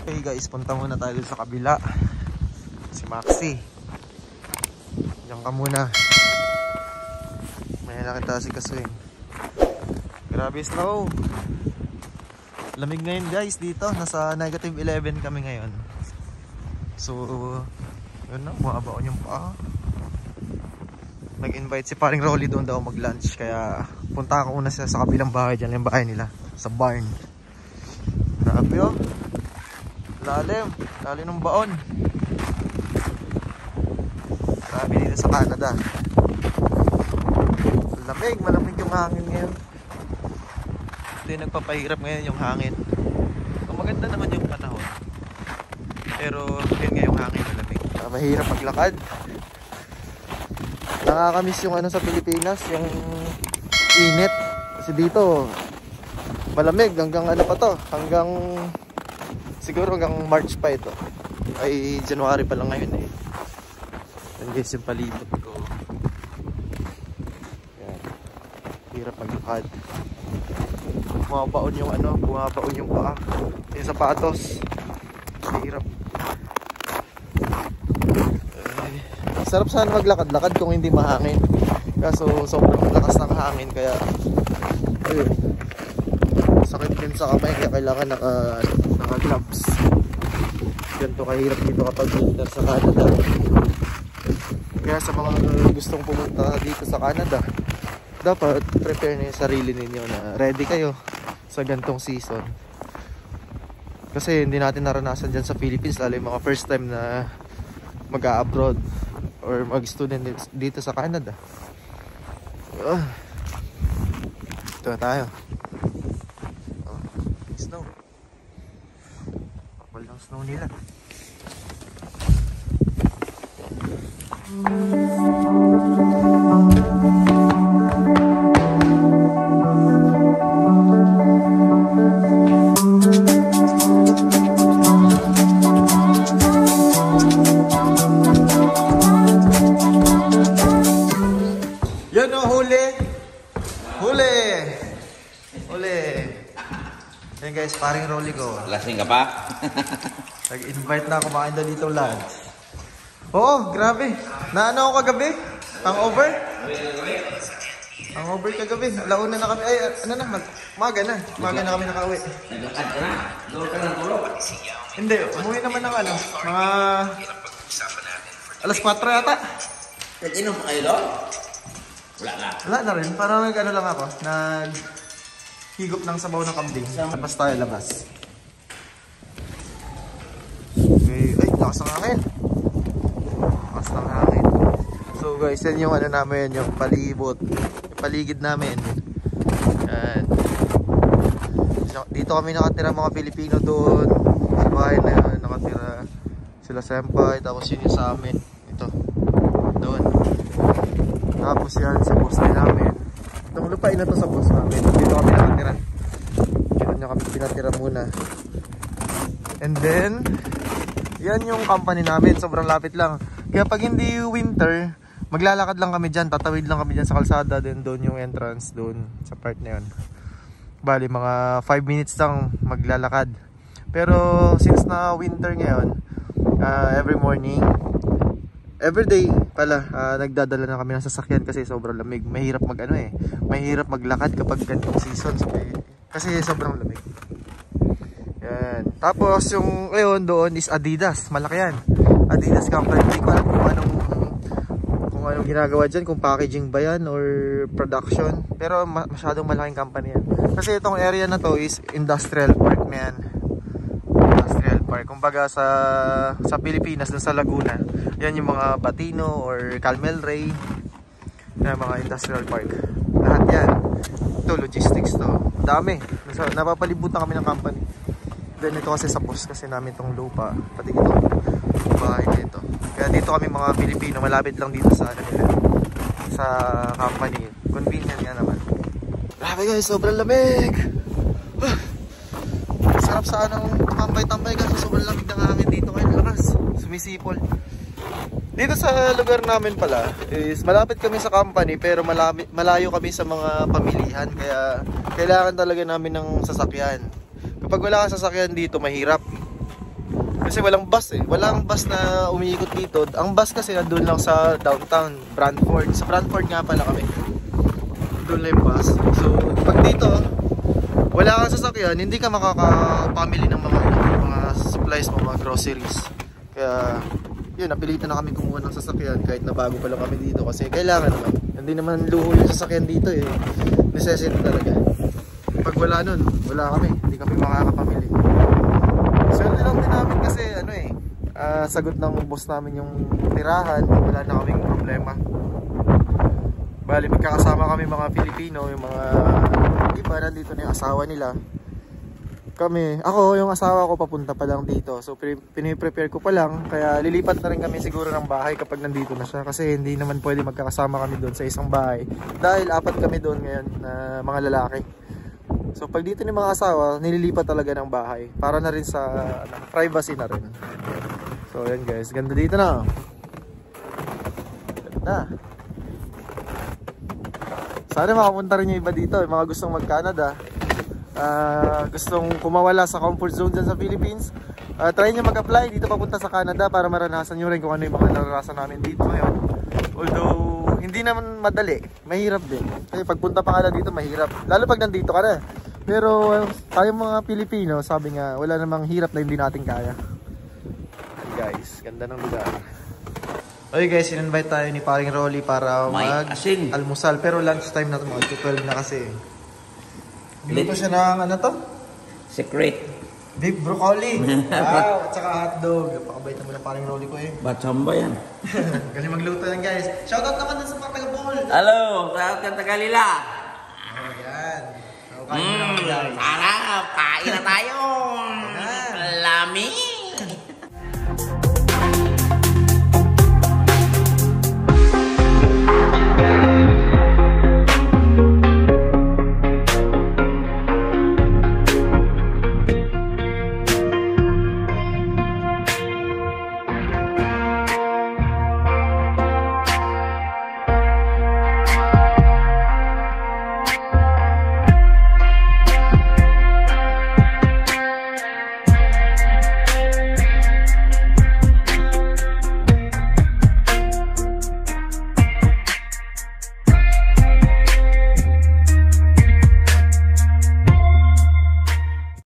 Okay guys, punta muna tayo sa kabila. Si Maxi, diyan ka muna. May nakita si Kaswing. Grabe snow. Lamig ngayon guys dito. Nasa -11 kami ngayon. So yun na, bumabaon yung paa. Nag-invite si paring Rolly doon daw mag-lunch. Kaya punta ako una sa kabilang bahay. Diyan yung bahay nila, sa barn. Grabe oh, lalim ng baon. Grabe dito sa Canada. Malamig yung hangin ngayon. Ito yung nagpapahirap ngayon, yung hangin. Maganda naman yung panahon, pero yun nga yung hangin, malamig. Mahirap maglakad. Nakakamiss yung ano sa Pilipinas, yung init. Kasi dito malamig hanggang ano pa to, hanggang siguro hanggang March pa ito. Ay January pa lang ngayon eh. Yan guys yung palibot ko. Yan. Hirap maglakad. Bumabaon yung ano, bumabaon yung paa. Yung sapatos. Hirap. Sarap sana maglakad-lakad kung hindi mahangin. Kaso sobrang lakas ng hangin kaya ayun. Sakit din sa kamay kaya kailangan naka-gloves. Ganito kahirap dito kapag winter sa Canada. Kaya sa mga gustong pumunta dito sa Canada, dapat prepare na yung sarili ninyo na ready kayo sa gantong season. Kasi hindi natin naranasan dyan sa Philippines, lalo yung mga first time na mag-a-abroad or mag-student dito sa Canada. Ito na tayo. Snow. Kapal ng snow nila. Yan o, huli. Huli. Huli. Yan guys, paring Rolly ko. Lasing ka pa? Nag-invite na kumain daw dito lunch. Oo, grabe. Naano ako kagabi? Hangover? Hangover kagabi. Alauna na kami. Ay, ano na, maga na. Maga na kami nakauwi. Naglakad ka na. Doon ka ng tulog. Hindi, umuwi naman ng ano, mga alas 4 yata. Nag-inom pa kayo doon? Wala na. Wala na rin. Parang nag-ano lang ako. Higop ng sabaw ng kambing. Labas tayo, labas. Okay. Ay, lakas ng hangin. Lakas ng hangin. So guys, yan yung ano namin, yung palibot. Yung paligid namin. Yan. Dito kami nakatira mga Pilipino doon. Sa bahay na yan, nakatira sila senpai. Tapos yun yung sa amin. Ito. Doon. Tapos yan sa boss namin. Itong lupain na to sa boss namin. Dito kami nakatira. Dito nyo kami pinatira muna. And then yan yung company namin. Sobrang lapit lang. Kaya pag hindi winter, maglalakad lang kami dyan. Tatawid lang kami dyan sa kalsada. Then doon yung entrance. Doon sa part na yun. Bali mga 5 minutes lang maglalakad. Pero since na winter ngayon, every morning, everyday pala, nagdadala na kami ng sasakyan kasi sobrang lamig. Mahirap mag-ano eh. Mahirap maglakad kapag ganitong season. Kasi sobrang lamig. Yan. Tapos yung ngayon doon is Adidas. Malaki yan. Adidas company. Hindi ko alam kung anong ginagawa dyan. Kung packaging ba yan or production. Pero masyadong malaking company yan. Kasi itong area na to is industrial park na yan. Industrial park. Kumbaga sa Pilipinas, dun sa Laguna, yan yung mga Batino or Calmel Ray na mga industrial park. Lahat yan. Ito, logistics to. Dami. Napapalibutan kami ng company. Then ito kasi sa post kasi namin itong lupa. Pati ito, bahay na ito. Kaya dito kami mga Pilipino, malapit lang dito sa ano nila, sa company. Convenient nga naman. Grabe guys, sobrang lamig. Sarap sa anong tambay-tambay kasi sobrang lamig ng hangin dito ngayon. Lakas, sumisipol. Dito sa lugar namin pala is malapit kami sa company pero malayo kami sa mga pamilihan. Kaya kailangan talaga namin ng sasakyan. Kapag wala kang sasakyan dito, mahirap. Kasi walang bus eh. Walang bus na umiikot dito. Ang bus kasi nandun lang sa downtown, Brantford. Sa Brantford nga pala kami. Doon lang yung bus. So, pag dito, wala kang sasakyan, hindi ka makaka-family ng mga supplies mo, mga groceries. Kaya, yun, napilitan na kami kumuha ng sasakyan kahit na bago pa lang kami dito. Kasi kailangan naman. Hindi naman luho yung sasakyan dito eh. Necessity talaga. Pag wala nun, wala kami. Hindi kami makakapamili. Swerte lang din namin kasi ano eh, sagot ng boss namin yung tirahan, wala na kaming problema. Bali magkakasama kami mga Pilipino, yung mga iba nandito na yung asawa nila. Ako yung asawa ko papunta pa lang dito, so piniprepare ko pa lang, kaya lilipat na rin kami siguro ng bahay kapag nandito na siya, kasi hindi naman pwede magkakasama kami doon sa isang bahay dahil 4 kami doon ngayon na mga lalaki. So pag dito ni mga asawa, nililipat talaga ng bahay para na rin sa privacy na rin. So yan guys, ganda dito na. Ganda. Sana makapunta rin yung iba dito, yung mga gustong mag-Canada, gustong kumawala sa comfort zone dyan sa Philippines. Try nyo mag-apply dito papunta sa Canada para maranasan nyo rin kung ano yung mga naranasan namin dito ngayon. Although hindi naman madali, mahirap din. Kasi pagpunta pa nga dito mahirap, lalo pag nandito ka na. Pero tayong mga Pilipino, sabi nga, wala namang hirap na hindi natin kaya. Guys, ganda ng lugar. Okay guys, in-invite tayo ni Paring Rolly para mag-almusal. Pero lunchtime na ito, mga 12 na kasi. Biluto siya ng ano to? Secret. Beef broccoli. Wow, at saka hotdog. Pakabait naman ng Paring Rolly ko eh. Batsamba yan. Galing magluto yan guys. Shoutout naman sa mga taga-Bohol. Hello, shoutout ka Tagalila. Oh, yan. So, kain mo naman guys.